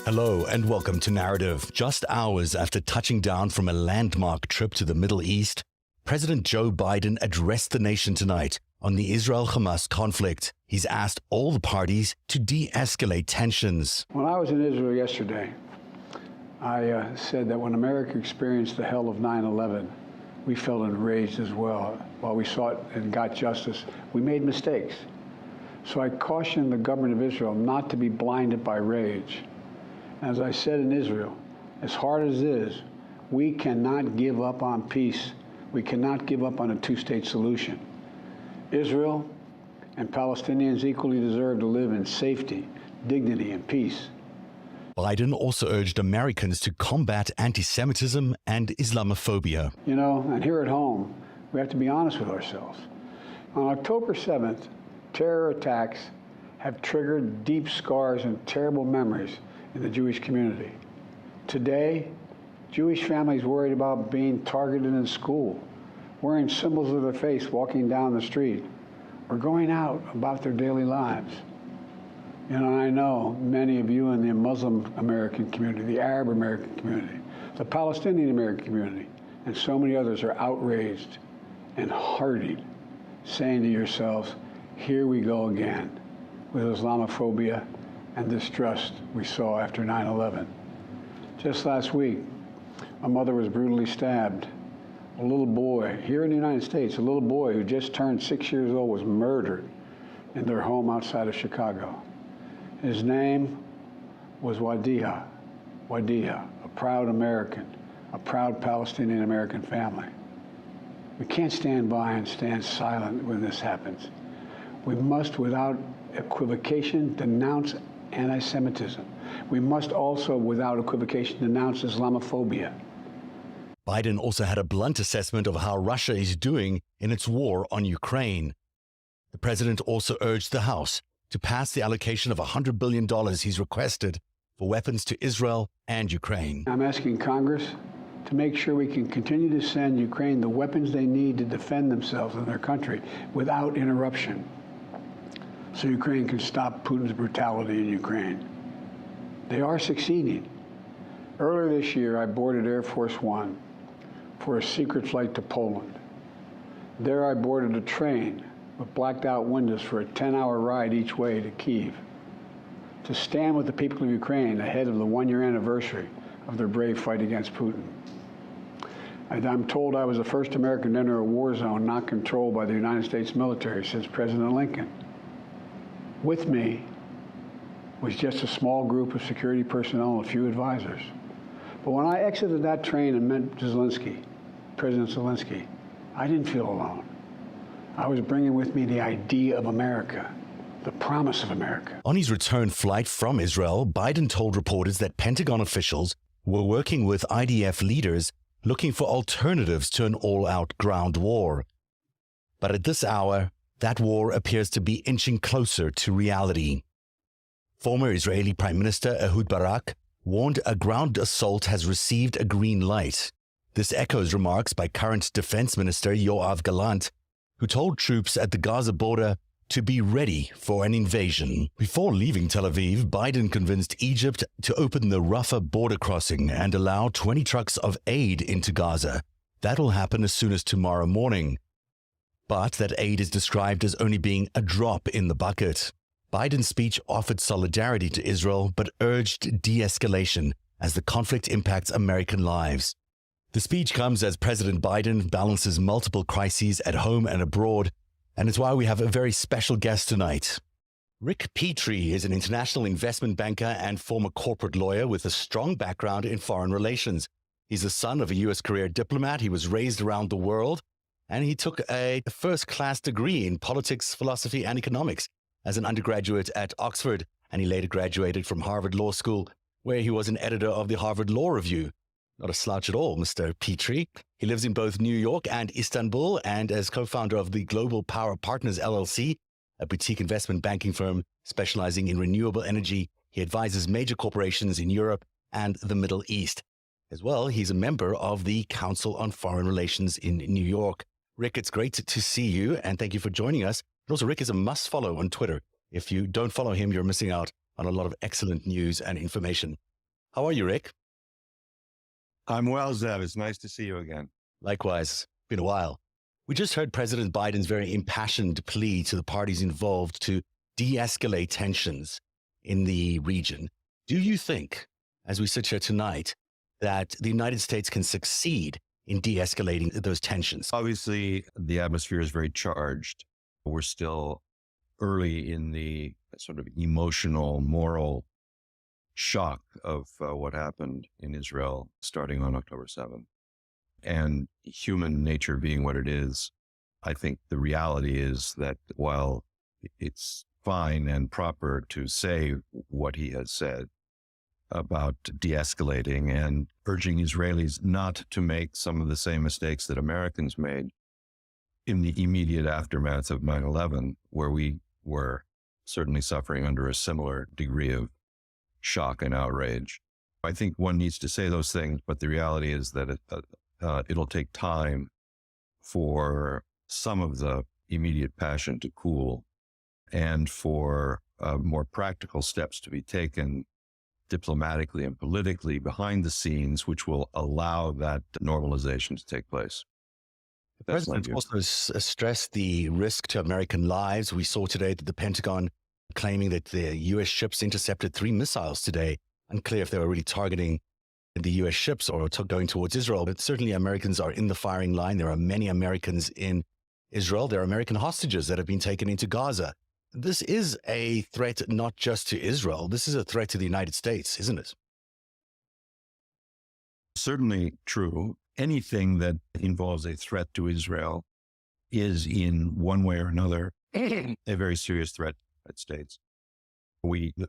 Hello and welcome to Narrative. Just hours after touching down from a landmark trip to the Middle East, President Joe Biden addressed the nation tonight on the Israel-Hamas conflict. He's asked all the parties to de-escalate tensions. When I was in Israel yesterday, I said that when America experienced the hell of 9/11, we felt enraged as well. While we sought and got justice, we made mistakes. So I cautioned the government of Israel not to be blinded by rage. As I said in Israel, as hard as it is, we cannot give up on peace. We cannot give up on a two-state solution. Israel and Palestinians equally deserve to live in safety, dignity, and peace. Biden also urged Americans to combat anti-Semitism and Islamophobia. You know, and here at home, we have to be honest with ourselves. On October 7th, terror attacks have triggered deep scars and terrible memories in the Jewish community. Today, Jewish families worried about being targeted in school, wearing symbols of their faith walking down the street, or going out about their daily lives. You know, I know many of you in the Muslim American community, the Arab American community, the Palestinian American community, and so many others are outraged and heartened, saying to yourselves, here we go again with Islamophobia and distrust we saw after 9/11. Just last week, a mother was brutally stabbed. A little boy, here in the United States, a little boy who just turned 6 years old was murdered in their home outside of Chicago. His name was Wadiha, a proud American, a proud Palestinian American family. We can't stand by and stand silent when this happens. We must, without equivocation, denounce anti-Semitism. We must also, without equivocation, denounce Islamophobia. Biden also had a blunt assessment of how Russia is doing in its war on Ukraine. The president also urged the House to pass the allocation of $100 billion he's requested for weapons to Israel and Ukraine. I'm asking Congress to make sure we can continue to send Ukraine the weapons they need to defend themselves and their country without interruption, so Ukraine can stop Putin's brutality in Ukraine. They are succeeding. Earlier this year, I boarded Air Force One for a secret flight to Poland. There I boarded a train with blacked out windows for a 10-hour ride each way to Kyiv, to stand with the people of Ukraine ahead of the one-year anniversary of their brave fight against Putin. I'm told I was the first American to enter a war zone not controlled by the United States military since President Lincoln. With me was just a small group of security personnel and a few advisors. But when I exited that train and met President Zelensky, I didn't feel alone. I was bringing with me the idea of America, the promise of America. On his return flight from Israel, Biden told reporters that Pentagon officials were working with IDF leaders looking for alternatives to an all-out ground war. But at this hour, that war appears to be inching closer to reality. Former Israeli Prime Minister Ehud Barak warned a ground assault has received a green light. This echoes remarks by current Defense Minister Yoav Gallant, who told troops at the Gaza border to be ready for an invasion. Before leaving Tel Aviv, Biden convinced Egypt to open the Rafah border crossing and allow 20 trucks of aid into Gaza. That'll happen as soon as tomorrow morning. But that aid is described as only being a drop in the bucket. Biden's speech offered solidarity to Israel, but urged de-escalation as the conflict impacts American lives. The speech comes as President Biden balances multiple crises at home and abroad, and it's why we have a very special guest tonight. Rick Petri is an international investment banker and former corporate lawyer with a strong background in foreign relations. He's the son of a U.S. career diplomat. He was raised around the world, and he took a first-class degree in politics, philosophy, and economics as an undergraduate at Oxford, and he later graduated from Harvard Law School, where he was an editor of the Harvard Law Review. Not a slouch at all, Mr. Petri. He lives in both New York and Istanbul, and as co-founder of the Global Power Partners LLC, a boutique investment banking firm specializing in renewable energy, he advises major corporations in Europe and the Middle East. As well, he's a member of the Council on Foreign Relations in New York. Rick, it's great to see you, and thank you for joining us. And also, Rick is a must-follow on Twitter. If you don't follow him, you're missing out on a lot of excellent news and information. How are you, Rick? I'm well, Zev. It's nice to see you again. Likewise, been a while. We just heard President Biden's very impassioned plea to the parties involved to de-escalate tensions in the region. Do you think, as we sit here tonight, that the United States can succeed in de-escalating those tensions? Obviously, the atmosphere is very charged. We're still early in the sort of emotional, moral shock of what happened in Israel starting on October 7th. And human nature being what it is, I think the reality is that while it's fine and proper to say what he has said about de-escalating and urging Israelis not to make some of the same mistakes that Americans made in the immediate aftermath of 9/11, where we were certainly suffering under a similar degree of shock and outrage. I think one needs to say those things, but the reality is that it'll take time for some of the immediate passion to cool and for more practical steps to be taken diplomatically and politically behind the scenes, which will allow that normalization to take place. The president also stressed the risk to American lives. We saw today that the Pentagon claiming that the U.S. ships intercepted 3 missiles today. Unclear if they were really targeting the U.S. ships or going towards Israel, but certainly Americans are in the firing line. There are many Americans in Israel. There are American hostages that have been taken into Gaza. This is a threat not just to Israel. This is a threat to the United States, isn't it? Certainly true. Anything that involves a threat to Israel is in one way or another a very serious threat to the United States.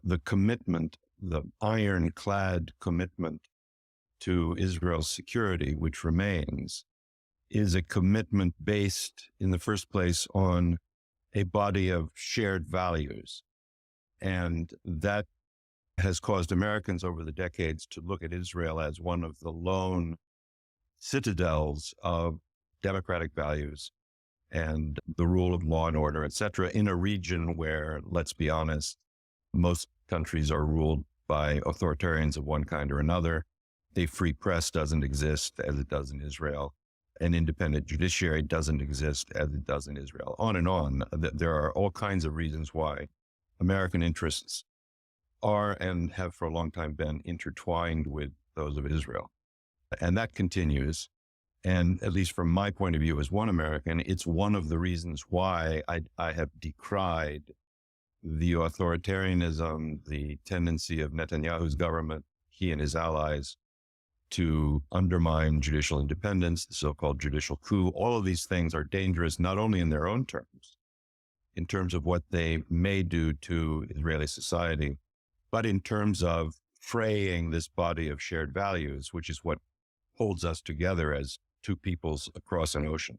The commitment, the ironclad commitment to Israel's security, which remains, is a commitment based in the first place on a body of shared values. And that has caused Americans over the decades to look at Israel as one of the lone citadels of democratic values and the rule of law and order, et cetera, in a region where, let's be honest, most countries are ruled by authoritarians of one kind or another. A free press doesn't exist as it does in Israel. An independent judiciary doesn't exist as it does in Israel. On and on. There are all kinds of reasons why American interests are and have for a long time been intertwined with those of Israel. And that continues. And at least from my point of view as one American, it's one of the reasons why I have decried the authoritarianism, the tendency of Netanyahu's government, he and his allies, to undermine judicial independence, the so-called judicial coup. All of these things are dangerous, not only in their own terms, in terms of what they may do to Israeli society, but in terms of fraying this body of shared values, which is what holds us together as two peoples across an ocean.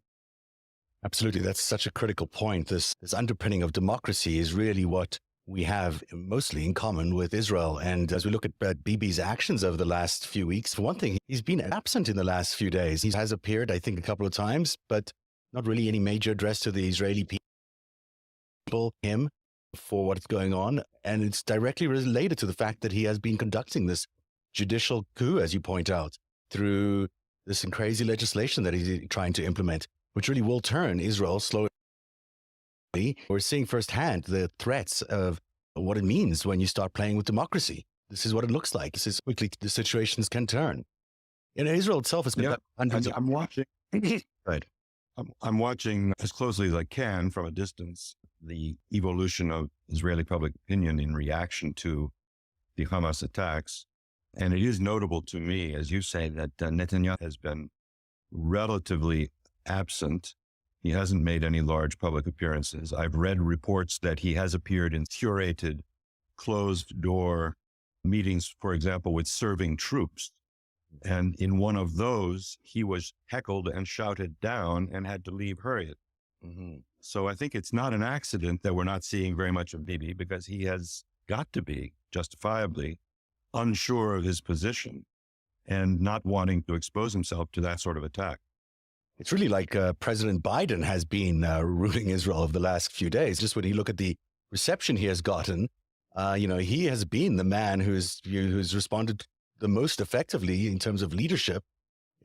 Absolutely. That's such a critical point. This underpinning of democracy is really what we have mostly in common with Israel. And as we look at Bibi's actions over the last few weeks, for one thing, he's been absent in the last few days. He has appeared, I think, a couple of times, but not really any major address to the Israeli people, him, for what's going on. And it's directly related to the fact that he has been conducting this judicial coup, as you point out, through this crazy legislation that he's trying to implement, which really will turn Israel slowly. We're seeing firsthand the threats of what it means when you start playing with democracy. This is what it looks like. This is quickly the situations can turn. And Israel itself has been hundreds of... I'm watching. Right. I'm watching as closely as I can from a distance the evolution of Israeli public opinion in reaction to the Hamas attacks. And it is notable to me, as you say, that Netanyahu has been relatively absent. He hasn't made any large public appearances. I've read reports that he has appeared in curated, closed-door meetings, for example, with serving troops. And in one of those, he was heckled and shouted down and had to leave hurried. Mm-hmm. So I think it's not an accident that we're not seeing very much of Bibi, because he has got to be, justifiably, unsure of his position and not wanting to expose himself to that sort of attack. It's really like President Biden has been ruling Israel over the last few days. Just when you look at the reception he has gotten, he has been the man who's responded the most effectively in terms of leadership.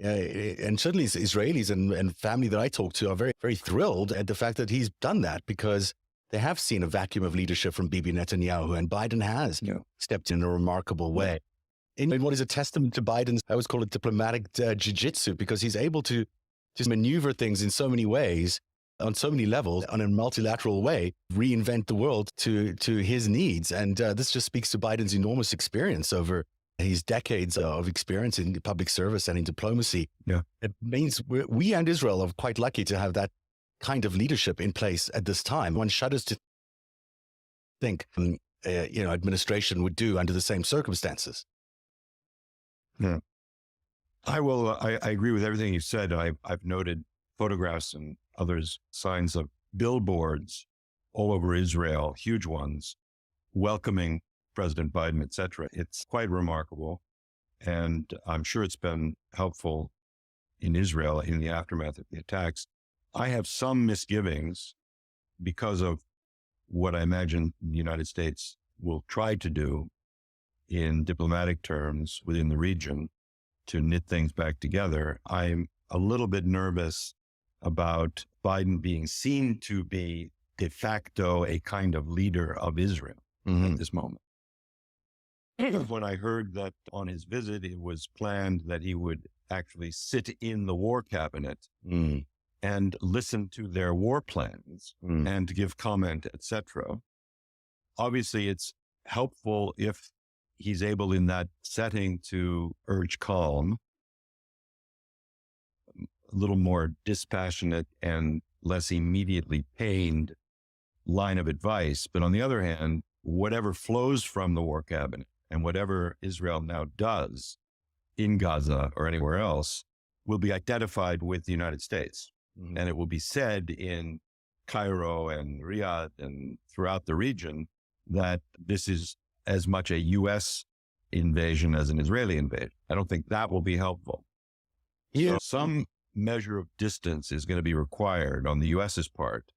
And certainly Israelis and family that I talk to are very, very thrilled at the fact that he's done that, because they have seen a vacuum of leadership from Bibi Netanyahu, and Biden has stepped in a remarkable way. In what is a testament to Biden's, I always call it diplomatic jiu-jitsu, because he's able to maneuver things in so many ways, on so many levels, on a multilateral way, reinvent the world to his needs. And this just speaks to Biden's enormous experience over his decades of experience in public service and in diplomacy. Yeah. It means we and Israel are quite lucky to have that kind of leadership in place at this time. One shudders to think, administration would do under the same circumstances. Yeah. I agree with everything you said. I've noted photographs and others, signs of billboards all over Israel, huge ones, welcoming President Biden, et cetera. It's quite remarkable. And I'm sure it's been helpful in Israel in the aftermath of the attacks. I have some misgivings because of what I imagine the United States will try to do in diplomatic terms within the region to knit things back together. I'm a little bit nervous about Biden being seen to be de facto a kind of leader of Israel at this moment. When I heard that on his visit, it was planned that he would actually sit in the war cabinet and listen to their war plans and give comment, etc. Obviously, it's helpful if he's able in that setting to urge calm, a little more dispassionate and less immediately pained line of advice. But on the other hand, whatever flows from the war cabinet and whatever Israel now does in Gaza or anywhere else will be identified with the United States. And it will be said in Cairo and Riyadh and throughout the region that this is as much a U.S. invasion as an Israeli invasion. I don't think that will be helpful. So some measure of distance is going to be required on the U.S.'s part.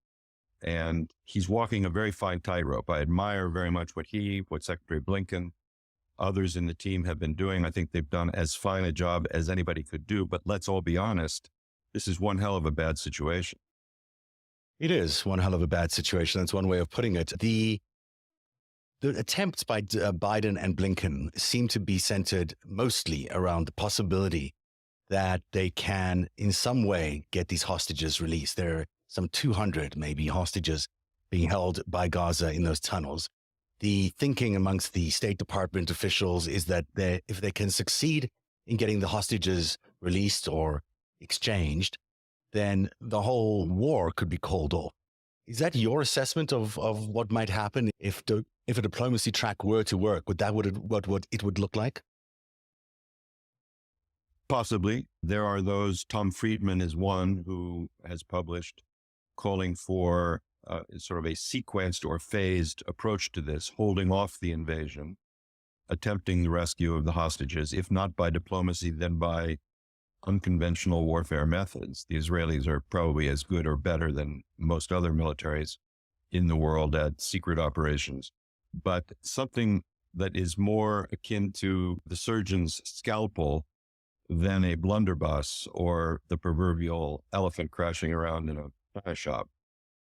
And he's walking a very fine tightrope. I admire very much what Secretary Blinken, others in the team have been doing. I think they've done as fine a job as anybody could do. But let's all be honest, this is one hell of a bad situation. It is one hell of a bad situation. That's one way of putting it. The attempts by Biden and Blinken seem to be centered mostly around the possibility that they can in some way get these hostages released. There are some 200 maybe hostages being held by Gaza in those tunnels. The thinking amongst the State Department officials is that if they can succeed in getting the hostages released or exchanged, then the whole war could be called off. Is that your assessment of what might happen if a diplomacy track were to work? What it would look like? Possibly. There are those, Tom Friedman is one who has published calling for sort of a sequenced or phased approach to this, holding off the invasion, attempting the rescue of the hostages, if not by diplomacy, then by unconventional warfare methods. The Israelis are probably as good or better than most other militaries in the world at secret operations. But something that is more akin to the surgeon's scalpel than a blunderbuss or the proverbial elephant crashing around in a china shop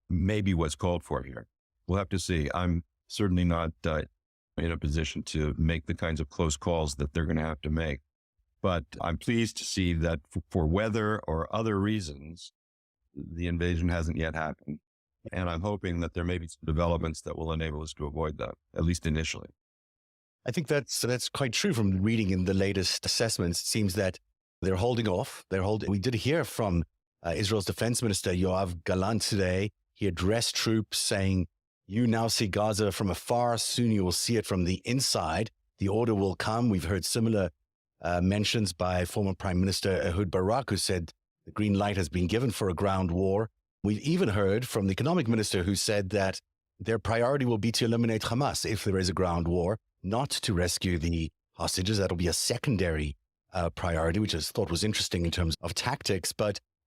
maybe what's called for here. We'll have to see. I'm certainly not in a position to make the kinds of close calls that they're going to have to make. But I'm pleased to see that for weather or other reasons, the invasion hasn't yet happened. And I'm hoping that there may be some developments that will enable us to avoid that, at least initially. I think that's quite true from reading in the latest assessments. It seems that they're holding off. We did hear from Israel's defense minister, Yoav Gallant, today. He addressed troops saying, "You now see Gaza from afar. Soon you will see it from the inside. The order will come." We've heard similar mentions by former Prime Minister Ehud Barak, who said the green light has been given for a ground war. We've even heard from the economic minister who said that their priority will be to eliminate Hamas if there is a ground war, not to rescue the hostages. That'll be a secondary priority, which I thought was interesting in terms of tactics,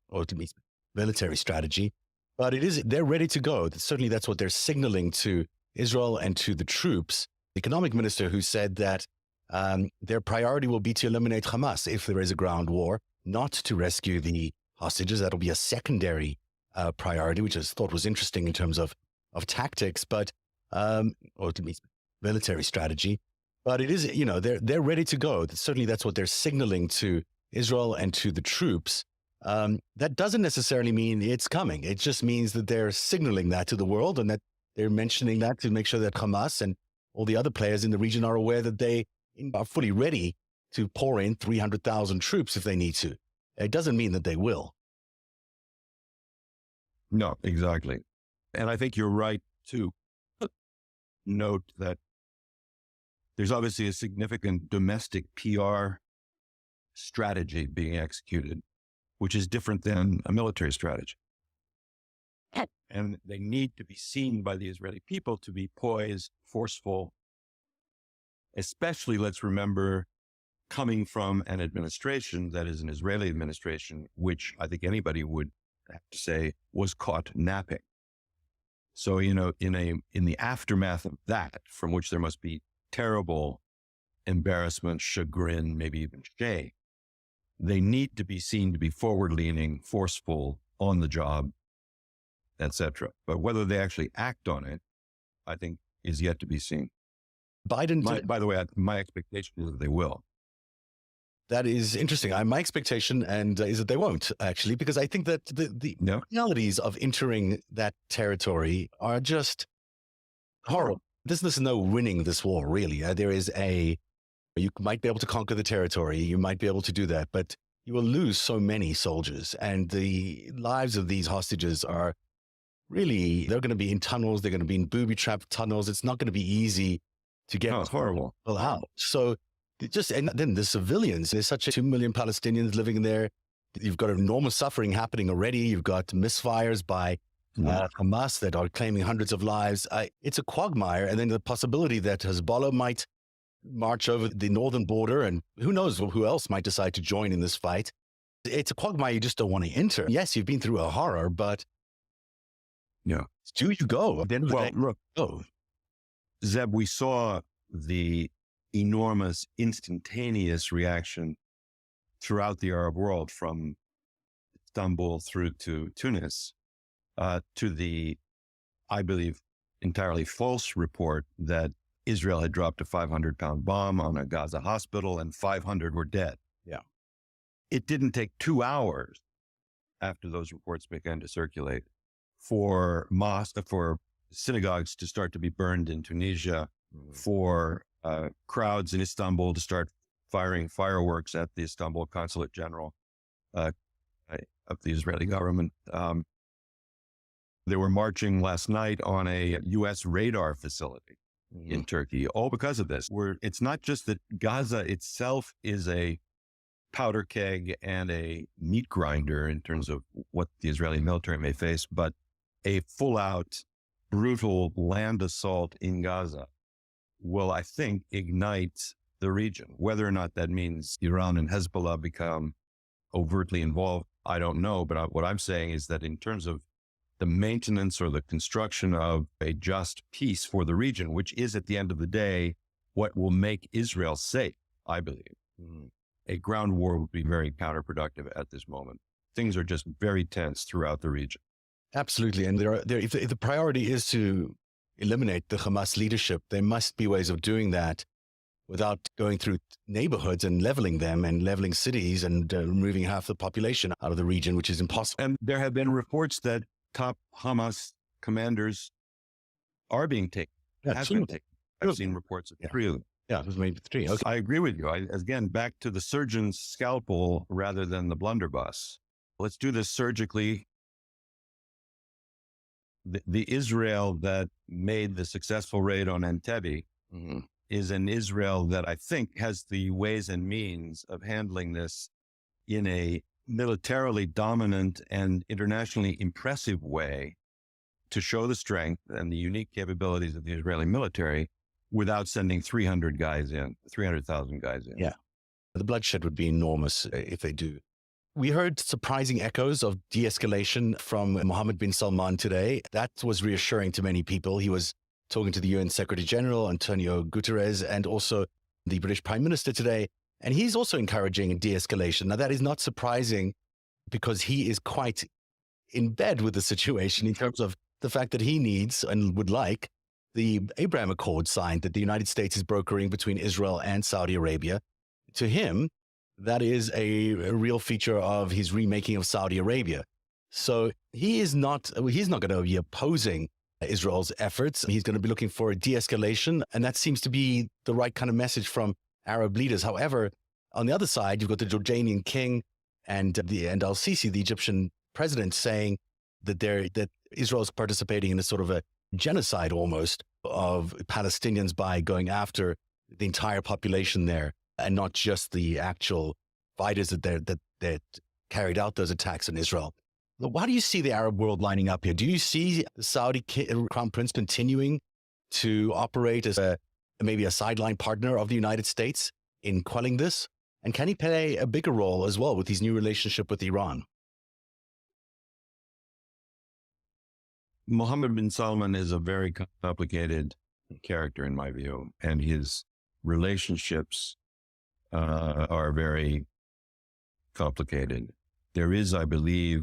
or to mean military strategy. But they're ready to go. Certainly that's what they're signaling to Israel and to the troops. The economic minister who said that their priority will be to eliminate Hamas if there is a ground war, not to rescue the hostages. That'll be a secondary priority, which I thought was interesting in terms of tactics, but or to meet military strategy. But it is, they're ready to go. Certainly, that's what they're signaling to Israel and to the troops. That doesn't necessarily mean it's coming. It just means that they're signaling that to the world, and that they're mentioning that to make sure that Hamas and all the other players in the region are aware that they are fully ready to pour in 300,000 troops if they need to. It doesn't mean that they will. No, exactly. And I think you're right to note that there's obviously a significant domestic PR strategy being executed, which is different than a military strategy. And they need to be seen by the Israeli people to be poised, forceful, especially, let's remember, coming from an administration that is an Israeli administration, which I think anybody would have to say was caught napping. So, in the aftermath of that, from which there must be terrible embarrassment, chagrin, maybe even shame, they need to be seen to be forward-leaning, forceful, on the job, etc. But whether they actually act on it, I think, is yet to be seen. Biden, by the way, my expectation is that they will. That is interesting. My expectation is that they won't, actually, because I think that the realities of entering that territory are just horrible. There's no winning this war, really. You might be able to conquer the territory. You might be able to do that, but you will lose so many soldiers, and the lives of these hostages are really, they're going to be in tunnels. They're going to be in booby-trapped tunnels. It's not going to be easy to get horrible out. So and then the civilians, there's such 2 million Palestinians living there. You've got enormous suffering happening already. You've got misfires by Hamas that are claiming hundreds of lives. It's a quagmire. And then the possibility that Hezbollah might march over the northern border, and who knows who else might decide to join in this fight. It's a quagmire you just don't want to enter. Yes, you've been through a horror, but do you go? Look, Zeb, we saw the enormous instantaneous reaction throughout the Arab world, from Istanbul through to Tunis, to the, I believe, entirely false report that Israel had dropped a 500-pound bomb on a Gaza hospital and 500 were dead. Yeah. It didn't take 2 hours after those reports began to circulate for synagogues to start to be burned in Tunisia, for crowds in Istanbul to start firing fireworks at the Istanbul Consulate General of the Israeli government. They were marching last night on a U.S. radar facility in Turkey, all because of this. It's not just that Gaza itself is a powder keg and a meat grinder in terms of what the Israeli military may face, but a full-out, brutal land assault in Gaza will, I think, ignite the region. Whether or not that means Iran and Hezbollah become overtly involved, I don't know. But what I'm saying is that in terms of the maintenance or the construction of a just peace for the region, which is at the end of the day what will make Israel safe, I believe, a ground war would be very counterproductive at this moment. Things are just very tense throughout the region. Absolutely. And if the priority is to eliminate the Hamas leadership, there must be ways of doing that without going through neighborhoods and leveling them and leveling cities and removing half the population out of the region, which is impossible. And there have been reports that top Hamas commanders are being taken. Have been taken. I've seen reports of 3 of them. Yeah, it was maybe 3. Okay. I agree with you. Again, back to the surgeon's scalpel rather than the blunderbuss. Let's do this surgically. The Israel that made the successful raid on Entebbe is an Israel that I think has the ways and means of handling this in a militarily dominant and internationally impressive way to show the strength and the unique capabilities of the Israeli military without sending 300,000 guys in. Yeah. The bloodshed would be enormous if they do. We heard surprising echoes of de-escalation from Mohammed bin Salman today. That was reassuring to many people. He was talking to the UN Secretary General, Antonio Guterres, and also the British Prime Minister today, and he's also encouraging de-escalation. Now, that is not surprising because he is quite in bed with the situation in terms of the fact that he needs and would like the Abraham Accord signed that the United States is brokering between Israel and Saudi Arabia. To him, that is a real feature of his remaking of Saudi Arabia. So he's not going to be opposing Israel's efforts. He's going to be looking for a de-escalation, and that seems to be the right kind of message from Arab leaders. However, on the other side, you've got the Jordanian king and al-Sisi, the Egyptian president, saying that Israel is participating in a sort of a genocide almost of Palestinians by going after the entire population there, and not just the actual fighters that carried out those attacks in Israel. Why do you see the Arab world lining up here? Do you see the Saudi Crown Prince continuing to operate as maybe a sideline partner of the United States in quelling this? And can he play a bigger role as well with his new relationship with Iran? Mohammed bin Salman is a very complicated character in my view, and his relationships are very complicated. There is, I believe,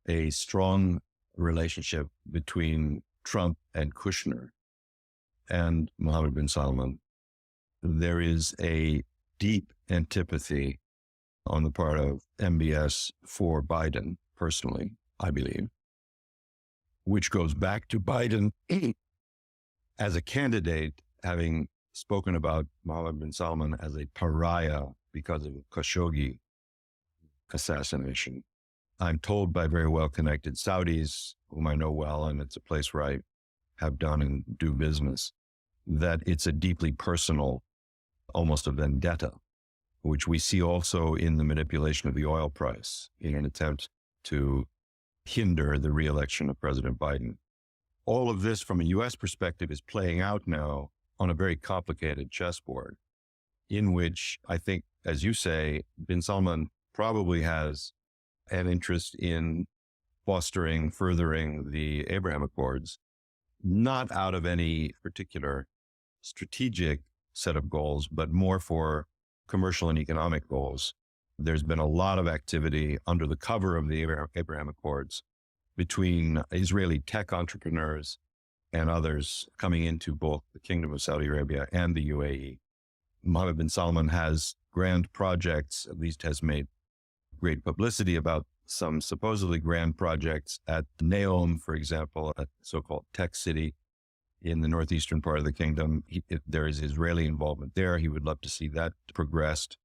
a strong relationship between Trump and Kushner and Mohammed bin Salman. There is a deep antipathy on the part of MBS for Biden personally, I believe, which goes back to Biden as a candidate having spoken about Mohammed bin Salman as a pariah because of Khashoggi assassination. I'm told by very well-connected Saudis, whom I know well, and it's a place where I have done and do business, that it's a deeply personal, almost a vendetta, which we see also in the manipulation of the oil price in an attempt to hinder the re-election of President Biden. All of this from a U.S. perspective is playing out now on a very complicated chessboard in which I think, as you say, bin Salman probably has an interest in fostering, furthering the Abraham Accords, not out of any particular strategic set of goals, but more for commercial and economic goals. There's been a lot of activity under the cover of the Abraham Accords between Israeli tech entrepreneurs and others coming into both the Kingdom of Saudi Arabia and the UAE. Mohammed bin Salman has grand projects, at least has made great publicity about some supposedly grand projects at Neom, for example, a so-called tech city in the northeastern part of the kingdom. If there is Israeli involvement there, he would love to see that progressed.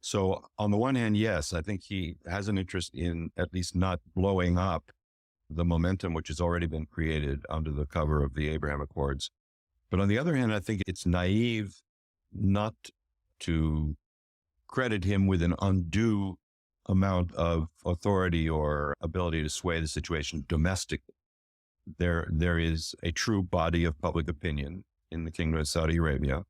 So on the one hand, yes, I think he has an interest in at least not blowing up the momentum which has already been created under the cover of the Abraham Accords. But on the other hand, I think it's naive not to credit him with an undue amount of authority or ability to sway the situation domestically. There is a true body of public opinion in the Kingdom of Saudi Arabia,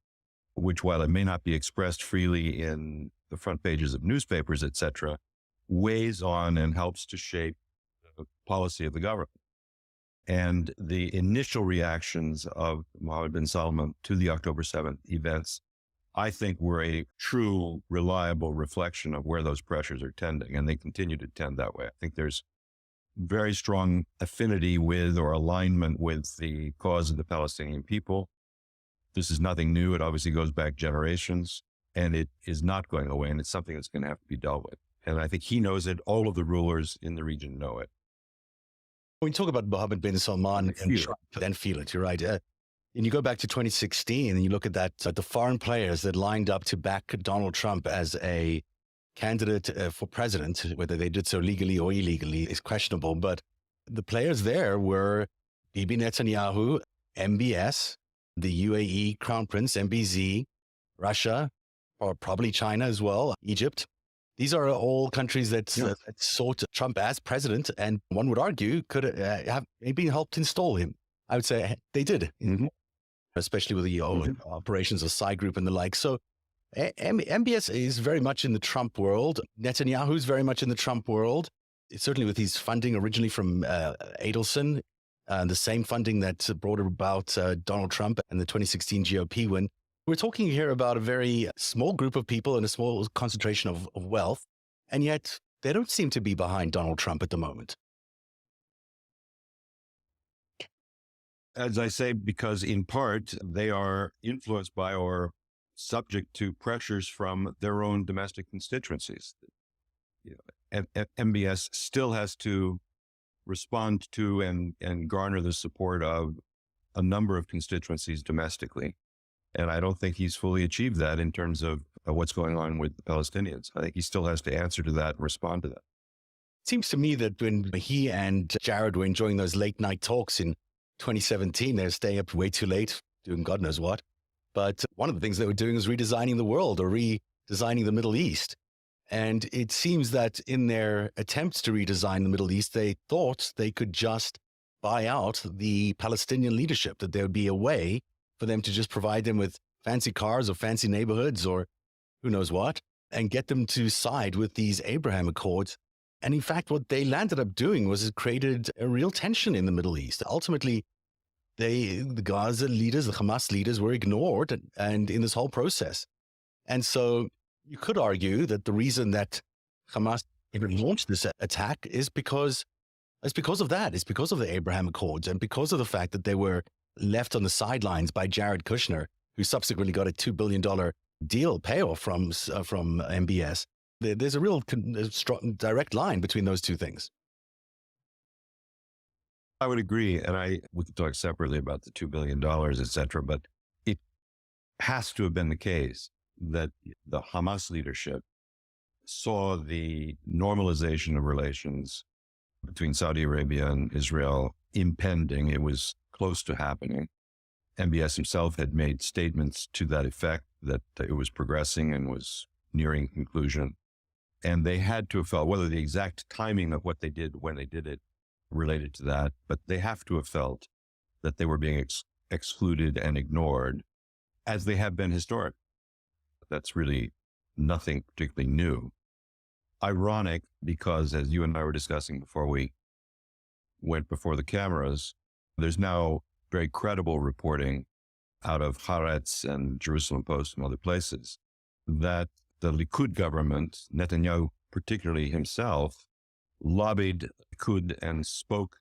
which, while it may not be expressed freely in the front pages of newspapers, etc., weighs on and helps to shape the policy of the government. And the initial reactions of Mohammed bin Salman to the October 7th events, I think, were a true, reliable reflection of where those pressures are tending, and they continue to tend that way. I think there's very strong affinity with or alignment with the cause of the Palestinian people. This is nothing new. It obviously goes back generations, and it is not going away, and it's something that's going to have to be dealt with. And I think he knows it. All of the rulers in the region know it. When you talk about Mohammed bin Salman and Trump, then feel it, you're right. And you go back to 2016 and you look at that, the foreign players that lined up to back Donald Trump as a candidate for president, whether they did so legally or illegally is questionable. But the players there were Bibi Netanyahu, MBS, the UAE Crown Prince, MBZ, Russia, or probably China as well, Egypt. These are all countries that sought Trump as president, and one would argue could have maybe helped install him. I would say they did, especially with the operations of Psy Group and the like. So MBS is very much in the Trump world. Netanyahu is very much in the Trump world, certainly with his funding originally from Adelson, the same funding that brought about Donald Trump and the 2016 GOP win. We're talking here about a very small group of people and a small concentration of wealth, and yet they don't seem to be behind Donald Trump at the moment. As I say, because in part they are influenced by or subject to pressures from their own domestic constituencies. MBS still has to respond to and garner the support of a number of constituencies domestically. And I don't think he's fully achieved that in terms of what's going on with the Palestinians. I think he still has to answer to that and respond to that. It seems to me that when he and Jared were enjoying those late night talks in 2017, they're staying up way too late, doing God knows what. But one of the things they were doing was redesigning the world or redesigning the Middle East. And it seems that in their attempts to redesign the Middle East, they thought they could just buy out the Palestinian leadership, that there would be a way for them to just provide them with fancy cars or fancy neighborhoods or who knows what, and get them to side with these Abraham Accords. And in fact, what they landed up doing was it created a real tension in the Middle East. Ultimately, the Gaza leaders, the Hamas leaders were ignored and in this whole process. And so you could argue that the reason that Hamas even launched this attack is because of that. It's because of the Abraham Accords and because of the fact that they were left on the sidelines by Jared Kushner, who subsequently got a $2 billion deal payoff from MBS. There's a real strong, direct line between those two things. I would agree. And we could talk separately about the $2 billion, et cetera, but it has to have been the case that the Hamas leadership saw the normalization of relations between Saudi Arabia and Israel impending. It was close to happening. MBS himself had made statements to that effect, that it was progressing and was nearing conclusion. And they had to have felt, whether the exact timing of what they did when they did it related to that, but they have to have felt that they were being excluded and ignored, as they have been historically. That's really nothing particularly new. Ironic, because as you and I were discussing before we went before the cameras, there's now very credible reporting out of Haaretz and Jerusalem Post and other places that the Likud government, Netanyahu particularly himself, lobbied Likud and spoke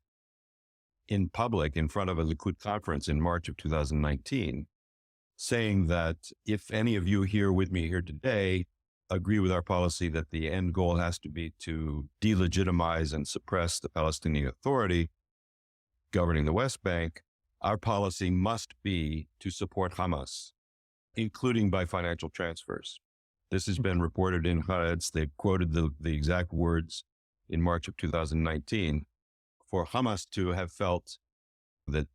in public in front of a Likud conference in March of 2019, saying that if any of you here with me here today agree with our policy that the end goal has to be to delegitimize and suppress the Palestinian Authority governing the West Bank, our policy must be to support Hamas, including by financial transfers. This has been reported in Haaretz. They've quoted the exact words in March of 2019. For Hamas to have felt that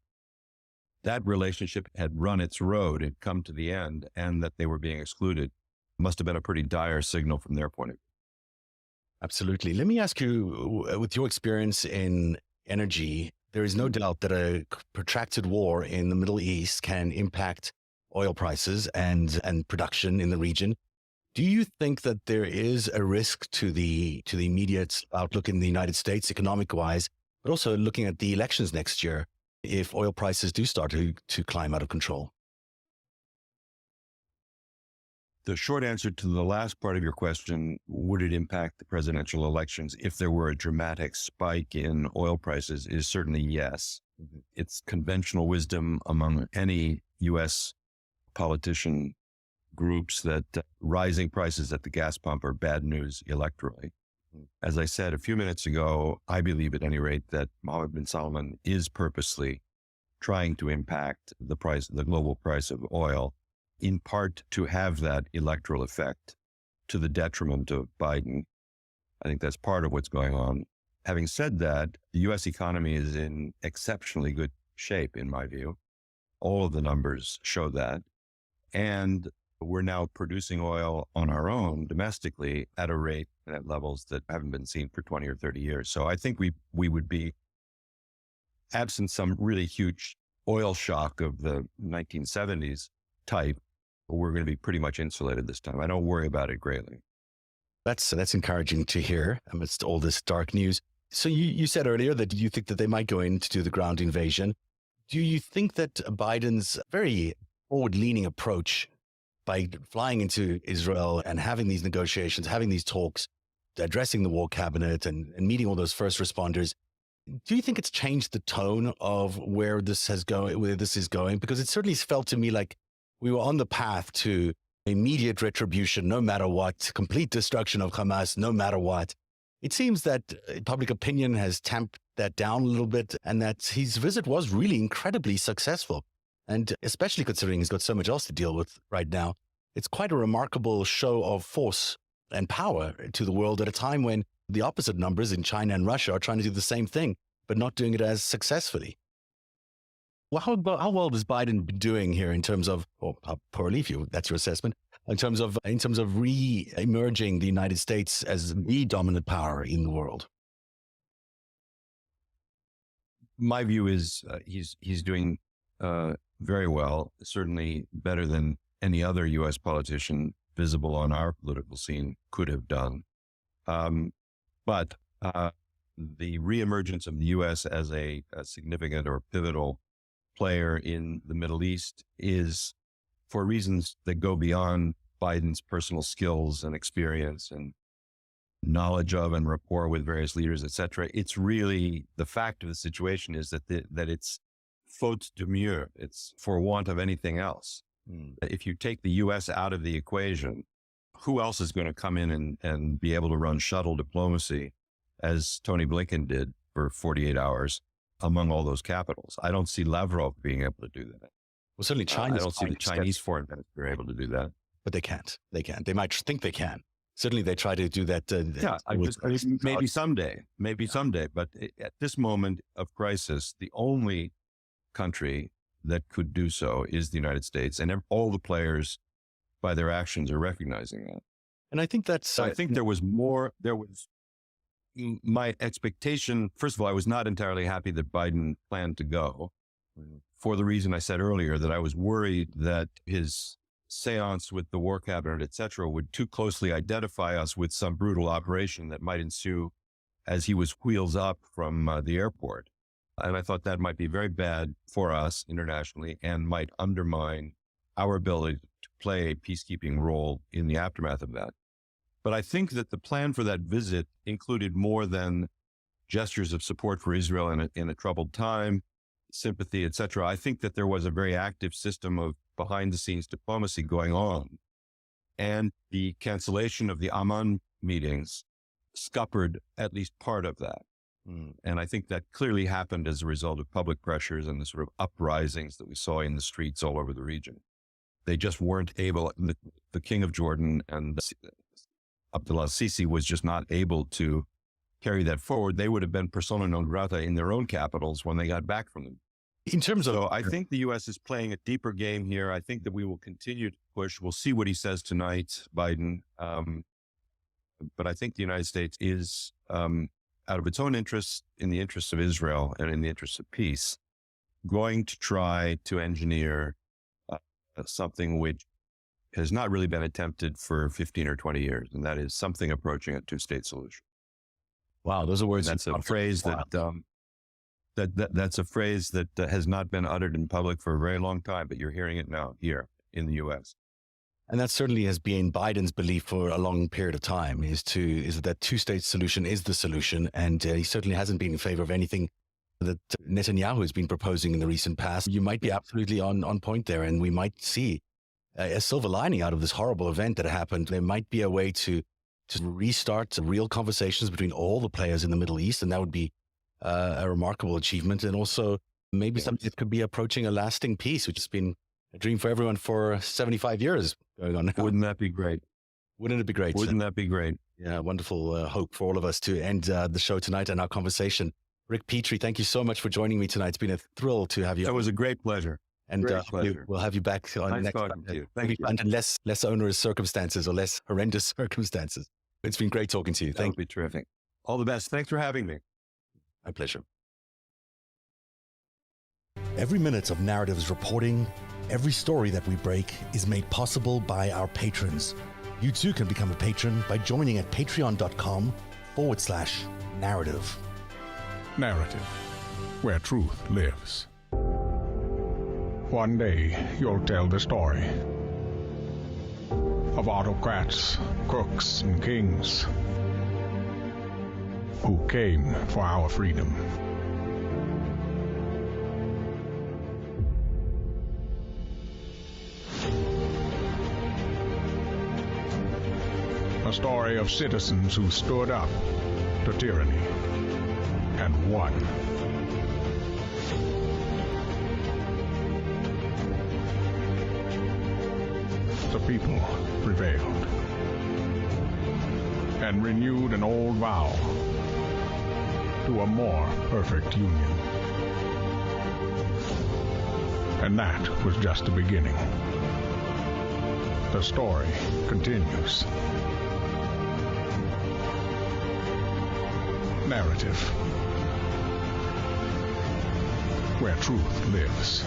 that relationship had run its road, had come to the end, and that they were being excluded, must have been a pretty dire signal from their point of view. Absolutely. Let me ask you, with your experience in energy, there is no doubt that a protracted war in the Middle East can impact oil prices and production in the region. Do you think that there is a risk to the immediate outlook in the United States, economic-wise, but also looking at the elections next year, if oil prices do start to climb out of control? The short answer to the last part of your question, would it impact the presidential elections if there were a dramatic spike in oil prices, is certainly yes. It's conventional wisdom among any U.S. politician groups that rising prices at the gas pump are bad news electorally. As I said a few minutes ago, I believe at any rate that Mohammed bin Salman is purposely trying to impact the global price of oil, in part to have that electoral effect to the detriment of Biden. I think that's part of what's going on. Having said that, the U.S. economy is in exceptionally good shape, in my view. All of the numbers show that. And we're now producing oil on our own domestically at a rate and at levels that haven't been seen for 20 or 30 years. So I think we would be, absent some really huge oil shock of the 1970s type, we're going to be pretty much insulated this time. I don't worry about it greatly. That's encouraging to hear amidst all this dark news. So you said earlier that you think that they might go in to do the ground invasion. Do you think that Biden's very forward-leaning approach by flying into Israel and having these negotiations, having these talks, addressing the war cabinet and meeting all those first responders, do you think it's changed the tone of where this is going? Because it certainly felt to me like we were on the path to immediate retribution, no matter what, complete destruction of Hamas, no matter what. It seems that public opinion has tamped that down a little bit, and that his visit was really incredibly successful. And especially considering he's got so much else to deal with right now, it's quite a remarkable show of force and power to the world at a time when the opposite numbers in China and Russia are trying to do the same thing, but not doing it as successfully. Well, how well is Biden doing here in terms of, or how poorly, if that's your assessment, in terms of re-emerging the United States as the dominant power in the world? My view is he's doing very well, certainly better than any other U.S. politician visible on our political scene could have done. But the reemergence of the U.S. as a significant or pivotal player in the Middle East is for reasons that go beyond Biden's personal skills and experience and knowledge of and rapport with various leaders, et cetera. It's really the fact of the situation is that it's faute de mieux. It's for want of anything else. If you take the U.S. out of the equation, who else is going to come in and be able to run shuttle diplomacy as Tony Blinken did for 48 hours among all those capitals? I don't see Lavrov being able to do that. Well, certainly China. I don't see the Chinese foreign minister able to do that. But they can't. They can't. They might think they can. Certainly they try to do that. Maybe someday. But at this moment of crisis, the only country that could do so is the United States. And all the players, by their actions, are recognizing that. And I think that's... I think there was my expectation. First of all, I was not entirely happy that Biden planned to go for the reason I said earlier, that I was worried that his seance with the war cabinet, et cetera, would too closely identify us with some brutal operation that might ensue as he was wheels up from the airport. And I thought that might be very bad for us internationally and might undermine our ability to play a peacekeeping role in the aftermath of that. But I think that the plan for that visit included more than gestures of support for Israel in a troubled time, sympathy, et cetera. I think that there was a very active system of behind-the-scenes diplomacy going on. And the cancellation of the Amman meetings scuppered at least part of that. And I think that clearly happened as a result of public pressures and the sort of uprisings that we saw in the streets all over the region. They just weren't able, the King of Jordan and Abdullah Sisi was just not able to carry that forward. They would have been persona non grata in their own capitals when they got back from them. In terms of, so I think the U.S. is playing a deeper game here. I think that we will continue to push. We'll see what he says tonight, Biden. But I think the United States is, out of its own interests, in the interests of Israel and in the interests of peace, going to try to engineer something which has not really been attempted for 15 or 20 years, and that is something approaching a two-state solution. Wow, those are words. That's a phrase that's a phrase that has not been uttered in public for a very long time, but you're hearing it now here in the U.S. And that certainly has been Biden's belief for a long period of time, is that two-state solution is the solution. And he certainly hasn't been in favor of anything that Netanyahu has been proposing in the recent past. You might be absolutely on point there, and we might see a silver lining out of this horrible event that happened. There might be a way to restart real conversations between all the players in the Middle East, and that would be a remarkable achievement. And also maybe something that could be approaching a lasting peace, which has been a dream for everyone for 75 years going on now. Wouldn't that be great? Wouldn't it be great? Wouldn't that be great? Yeah, wonderful hope for all of us to end the show tonight and our conversation. Rick Petri, thank you so much for joining me tonight. It's been a thrill to have you. It was a great pleasure. And we'll have you back on nice next talking to you. Thank you. Under less onerous circumstances or less horrendous circumstances. It's been great talking to you. That would be terrific. All the best. Thanks for having me. My pleasure. Every minute of Narratives reporting, every story that we break is made possible by our patrons. You too can become a patron by joining at patreon.com/narrative. Narrative, where truth lives. One day, you'll tell the story. of autocrats, crooks, and kings who came for our freedom. A story of citizens who stood up to tyranny and won. The people prevailed and renewed an old vow to a more perfect union. And that was just the beginning. The story continues. Narrative, where truth lives.